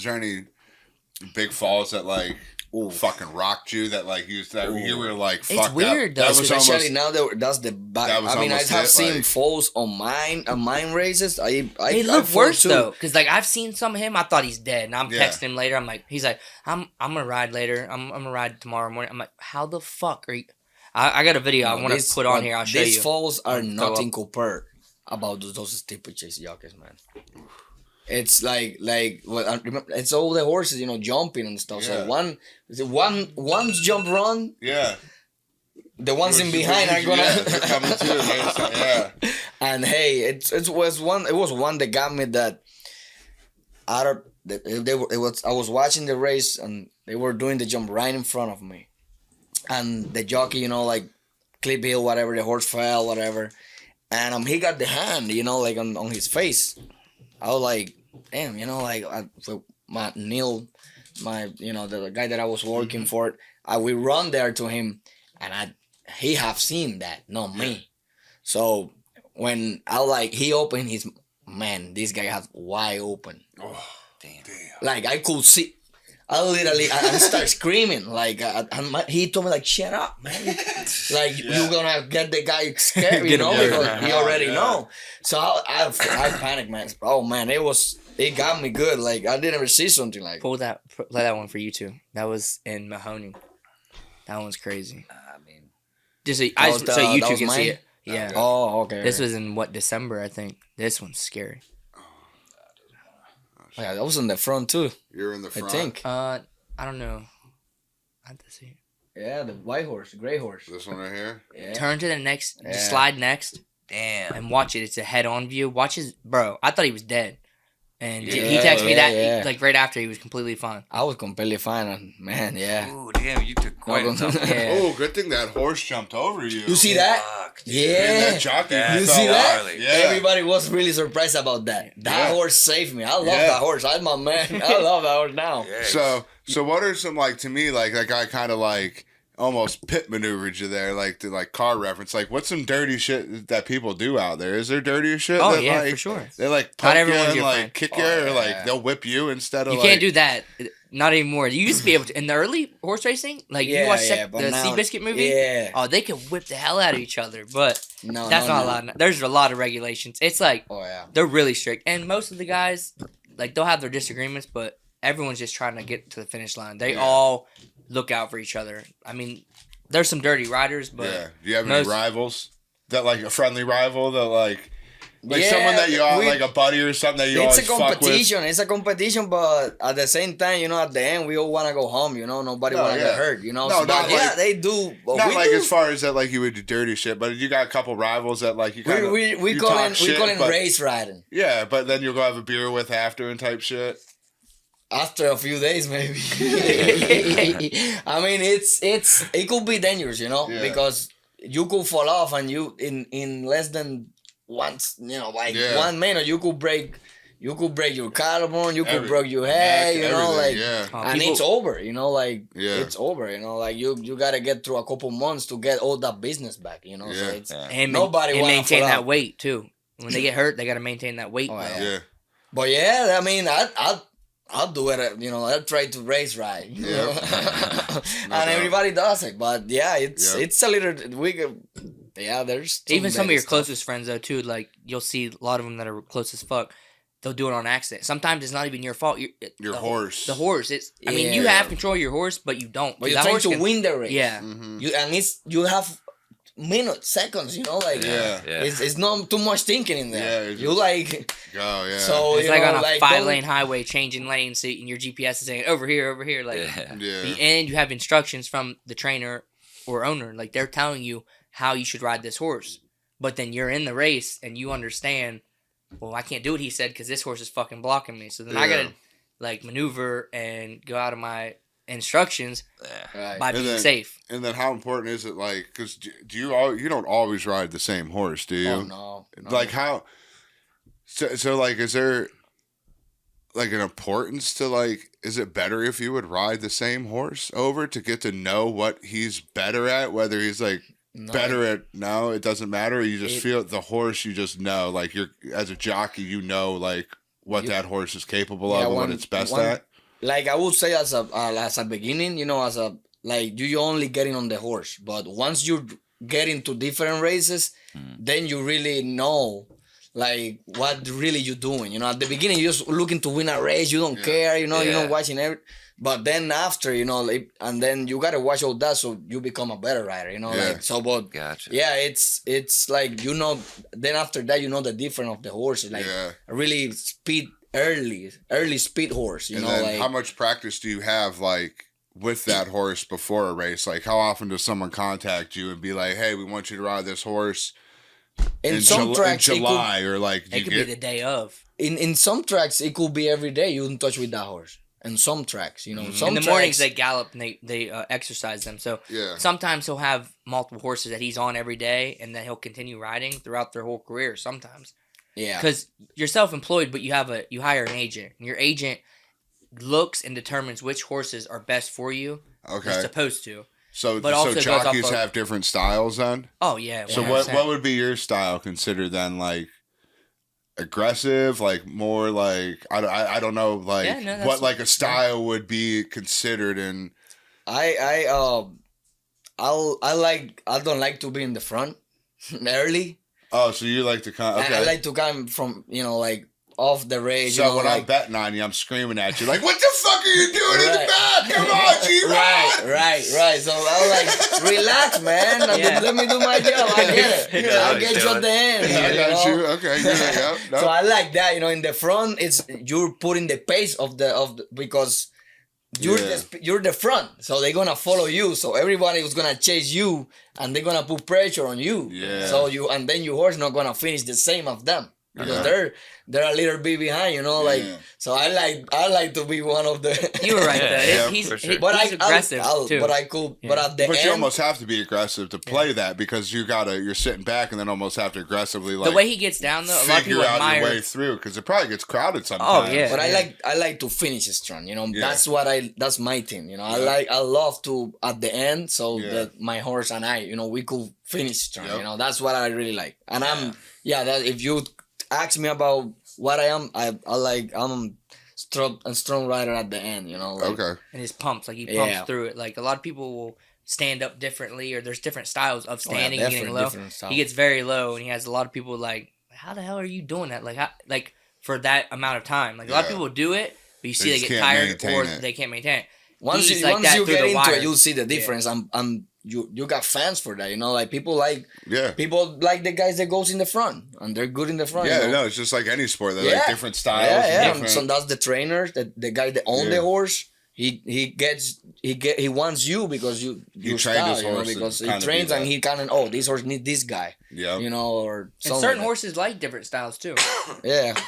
there any big falls that like fucking rocked you that like you were like fucked it's weird though. That was Especially almost, now that's the back. that was I mean, I almost have it, seen like- falls on mine races. They I look fall worse too. though, because like I've seen some of him. I thought he's dead, and I'm Yeah. texting him later. I'm like, he's like, I'm gonna ride later. I'm gonna ride tomorrow morning. I'm like, how the fuck are you? I got a video I want to put on here. I'll show These you. falls are I'll throw nothing up. compared about those steeplechase jockeys, man. It's like well, I remember, it's all the horses, jumping and stuff. Yeah. So one's jump run, yeah. the ones in behind are gonna. Yeah, they're coming too. Yeah. And hey, it was one that got me that. I was watching the race and they were doing the jump right in front of me, and the jockey, like clip heel, whatever, the horse fell, whatever, and he got the hand, like on his face. I was like, damn, my Neil, the guy that I was working for, we run there to him, and he have seen that, not me. So when he opened his, man, this guy has wide open. Oh, Damn. Like I could see, I start screaming. Like he told me like, shut up, man. Like you're gonna get the guy scared, because he already know. So I panicked, man. Oh man, it got me good. Like I didn't ever see something like. Play that one for you too. That was in Mahoney. That one's crazy. I mean, Just so you that two was can mine? see it. Yeah. Oh, okay. This was in December, I think. This one's scary. Yeah, that was in the front too. you're in the front. I think. I don't know. I have to see. Yeah, the white horse, the gray horse. This one right here. Yeah. Turn to the next. Yeah. Just slide next damn. and watch it. It's a head-on view. Watch his bro. I thought he was dead, and he Yeah, texted me that yeah. like right after he was completely fine. I was completely fine, and man, yeah. Ooh, damn, you took quite No, some. Yeah. Oh, good thing that horse jumped over you. You see that? Fuck, dude. And Yeah. that jockey You fell see that? off. Gnarly. Yeah. Everybody was really surprised about that. That Yeah. horse saved me. I love Yeah. that horse. I'm my man. I love that horse now. Yeah. So what are some, like, to me, like, that guy kind of like almost pit maneuvered you there, like the like car reference. Like, what's some dirty shit that people do out there? Is there dirtier shit? Oh that, yeah, like, for sure. They like Not poke you everyone's and your like friend. kick you, Oh, or yeah. like they'll whip you instead of You like. can't do that. Not anymore. You used to be able to in the early horse racing. Like you watch but the now- Seabiscuit movie. Yeah. Oh, they could whip the hell out of each other, but No, that's no, not no. allowed. There's a lot of regulations. It's like Oh yeah. they're really strict, and most of the guys, like they'll have their disagreements, but everyone's just trying to get to the finish line. They Yeah. all look out for each other. I mean, there's some dirty riders, but Yeah. Do you have any most- rivals that like a friendly rival that like Yeah, someone that you all we- like a buddy or something that you It's always a fuck with? competition. It's a competition, but at the same time, at the end, we all want to go home. Nobody No, want to yeah. get hurt. No, So, not but yeah, like- they do. But Not we like do. as far as that, like you would do dirty shit, but you got a couple rivals that like you kind of We call it but, race riding. Yeah, but then you'll go have a beer with after and type shit. After a few days, maybe. I mean, it could be dangerous, Yeah. because you could fall off and you in less than once, Yeah. 1 minute you could break your collarbone, you could Every- break your head, neck, everything, like, Oh, and people- it's over, Yeah. it's over, like you gotta get through a couple months to get all that business back, so Yeah. it's and Nobody and wanna maintain fall that out. weight too. When they get hurt, they got to maintain that weight. Oh, though. yeah. Yeah. But yeah, I mean, I'll do it. I'll try to race ride. Yeah. And doubt. everybody does it. But yeah, it's Yeah. it's a little there's Even some of your stuff. closest friends though too, like you'll see a lot of them that are close as fuck. They'll do it on accident. Sometimes it's not even your fault. Your the horse. The horse. It's. I mean, you Yeah. have control of your horse, but you don't. But you're That trying horse to can- win the race. Yeah. Mhm. You have minutes, seconds. Like Yeah. Yeah. it's not too much thinking in there. Yeah, it's you like Oh yeah. so It's you like know, on a like, 5-lane highway, changing lanes, and your GPS is saying over here. Like, Yeah. Yeah. and you have instructions from the trainer or owner, like they're telling you how you should ride this horse. But then you're in the race and you understand, well, I can't do what he said because this horse is fucking blocking me. So then I Yeah. gotta like maneuver and go out of my instructions Yeah. right. by And being then- safe. And then how important is it, like, because do you don't always ride the same horse, do you? Oh no. Like how? So like, is there like an importance to like? Is it better if you would ride the same horse over to get to know what he's better at? Whether he's like No. better at no, it doesn't matter. You just It- feel the horse. You just know, like you're as a jockey, you know, like what You- that horse is capable Yeah, of and what when- it's best when- at. like I would say as a beginning, you know, as a like you only getting on the horse, but once you get into different races, then you really know like what really you doing. You know, at the beginning you're just looking to win a race, you don't care, you know, you're not watching every. But then after, you know, like, and then you gotta watch all that so you become a better rider, you know, like so. But Gotcha. yeah, it's like, you know, then after that you know the difference of the horses, like really early speed horse, you and know. then Like how much practice do you have like with that horse before a race? Like how often does someone contact you and be like, hey, we want you to ride this horse in some tracks in July, or like It could be the day of. in some tracks it could be every day you don't touch with that horse. And some tracks, you know, some in the tracks, mornings they gallop and they exercise them. So Yeah. sometimes he'll have multiple horses that he's on every day, and then he'll continue riding throughout their whole career. Sometimes, yeah, because you're self-employed, but you hire an agent, and your agent looks and determines which horses are best for you. Okay. He's supposed to. So But also so it goes off jockeys of- have different styles then? Oh yeah. So 100%. what would be your style considered then, like aggressive, like more like I don't know, like Yeah, no, what that's- like a style would be considered in I don't like to be in the front early. Oh, so you like to come okay. I like to come from, you know, like off the race. So you know, when like, I'm betting on you, I'm screaming at you like, "What the fuck are you doing in the Right. back? Come on, G-Rod!" right. So I was like, relax, man. Yeah. Let me do my job. I get it. You know I'll what he's get you at doing. the end. I got know? you. Okay, yeah. No. So I like that, you know, in the front, it's you're putting the pace of the because you're the front, so they're gonna follow you. So everybody was gonna chase you, and they're gonna put pressure on you. Yeah. So and then your horse not gonna finish the same of them because they're a little bit behind, you know. Like so, I like to be one of the. You were right there. Yeah, he's for sure. But he's aggressive too. But I could. Yeah. But at the But end, you almost have to be aggressive to play that because you're sitting back and then almost have to aggressively like the way he gets down though, a lot of figure people out admire. your way through because it probably gets crowded sometimes. yeah. But I like to finish strong, you know. Yeah. That's my thing, you know. Yeah. I love to at the end, so Yeah. that my horse and I, you know, we could finish strong. Yep. You know, that's what I really like. And that if you ask me about what I am, I'm a strong rider at the end, you know. Like, Okay. And his pumps, like he pumps Yeah. through it. Like a lot of people will stand up differently, or there's different styles of standing and getting different- low. different style. He gets very low, and he has a lot of people like, how the hell are you doing that? Like for that amount of time. Like a lot of Yeah. people do it, but you see They they, just get can't tired maintain or it. they can't maintain it. Once He's you like that get through the into wire. it, you'll see the difference. You got fans for that, you know. Like people like Yeah. the guys that goes in the front, and they're good in the front. Yeah, you know? no, it's just like any sport. They're like different styles. Yeah, and yeah. different- So that's the trainer, the guy that own Yeah. the horse. He wants you because you trained style, his you know, horse to because he kinda be trains and that. he kind of this horse need this guy. Yeah. You know, or And something certain like horses like different styles too. that. Yeah.